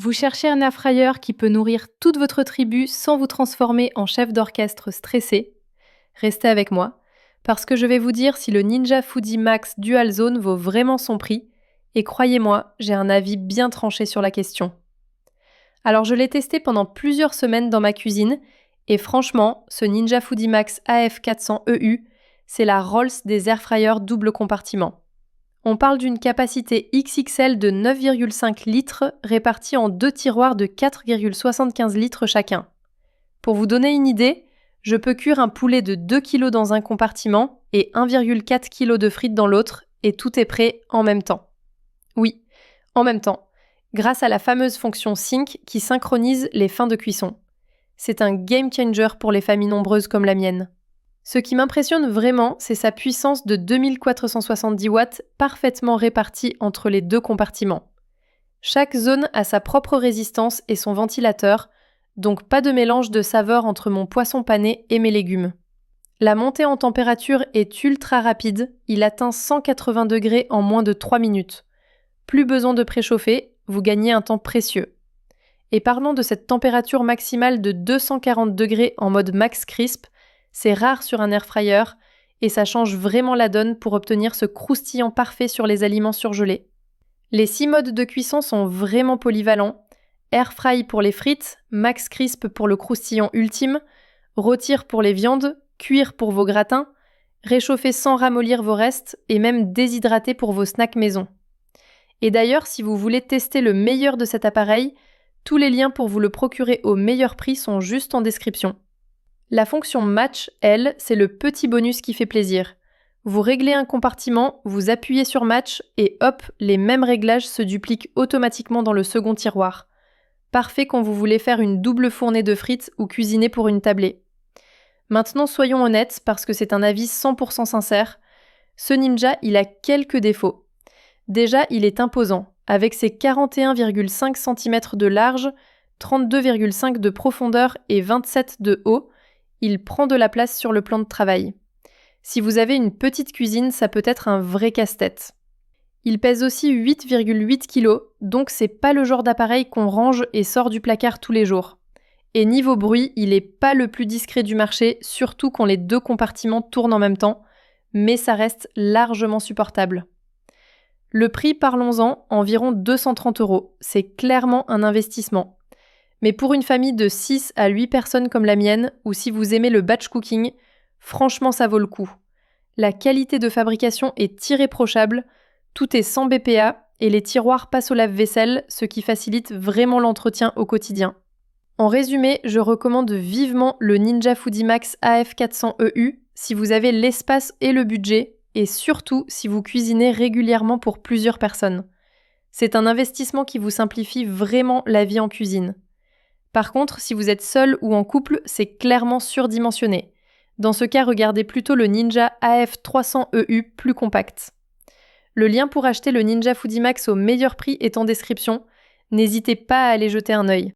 Vous cherchez un airfryer qui peut nourrir toute votre tribu sans vous transformer en chef d'orchestre stressé? Restez avec moi, parce que je vais vous dire si le Ninja Foodi Max Dual Zone vaut vraiment son prix, et croyez-moi, j'ai un avis bien tranché sur la question. Alors je l'ai testé pendant plusieurs semaines dans ma cuisine, et franchement, ce Ninja Foodi Max AF400 EU, c'est la Rolls des airfryers double compartiment. On parle d'une capacité XXL de 9,5 litres répartie en deux tiroirs de 4,75 litres chacun. Pour vous donner une idée, je peux cuire un poulet de 2 kg dans un compartiment et 1,4 kg de frites dans l'autre et tout est prêt en même temps. Oui, en même temps, grâce à la fameuse fonction Sync qui synchronise les fins de cuisson. C'est un game changer pour les familles nombreuses comme la mienne. Ce qui m'impressionne vraiment, c'est sa puissance de 2470 watts parfaitement répartie entre les deux compartiments. Chaque zone a sa propre résistance et son ventilateur, donc pas de mélange de saveurs entre mon poisson pané et mes légumes. La montée en température est ultra rapide, il atteint 180 degrés en moins de 3 minutes. Plus besoin de préchauffer, vous gagnez un temps précieux. Et parlons de cette température maximale de 240 degrés en mode max crisp, c'est rare sur un airfryer et ça change vraiment la donne pour obtenir ce croustillant parfait sur les aliments surgelés. Les 6 modes de cuisson sont vraiment polyvalents. Air fry pour les frites, max crisp pour le croustillant ultime, rôtir pour les viandes, cuire pour vos gratins, réchauffer sans ramollir vos restes et même déshydrater pour vos snacks maison. Et d'ailleurs, si vous voulez tester le meilleur de cet appareil, tous les liens pour vous le procurer au meilleur prix sont juste en description. La fonction Match, elle, c'est le petit bonus qui fait plaisir. Vous réglez un compartiment, vous appuyez sur Match et hop, les mêmes réglages se dupliquent automatiquement dans le second tiroir. Parfait quand vous voulez faire une double fournée de frites ou cuisiner pour une tablée. Maintenant, soyons honnêtes, parce que c'est un avis 100% sincère, ce Ninja, il a quelques défauts. Déjà, il est imposant, avec ses 41,5 cm de large, 32,5 de profondeur et 27 de haut, il prend de la place sur le plan de travail. Si vous avez une petite cuisine, ça peut être un vrai casse-tête. Il pèse aussi 8,8 kg, donc c'est pas le genre d'appareil qu'on range et sort du placard tous les jours. Et niveau bruit, il est pas le plus discret du marché, surtout quand les deux compartiments tournent en même temps, mais ça reste largement supportable. Le prix, parlons-en, environ 230 €. C'est clairement un investissement. Mais pour une famille de 6 à 8 personnes comme la mienne, ou si vous aimez le batch cooking, franchement ça vaut le coup. La qualité de fabrication est irréprochable, tout est sans BPA et les tiroirs passent au lave-vaisselle, ce qui facilite vraiment l'entretien au quotidien. En résumé, je recommande vivement le Ninja Foodi Max AF400 EU si vous avez l'espace et le budget, et surtout si vous cuisinez régulièrement pour plusieurs personnes. C'est un investissement qui vous simplifie vraiment la vie en cuisine. Par contre, si vous êtes seul ou en couple, c'est clairement surdimensionné. Dans ce cas, regardez plutôt le Ninja AF300 EU plus compact. Le lien pour acheter le Ninja Foodi Max au meilleur prix est en description. N'hésitez pas à aller jeter un œil.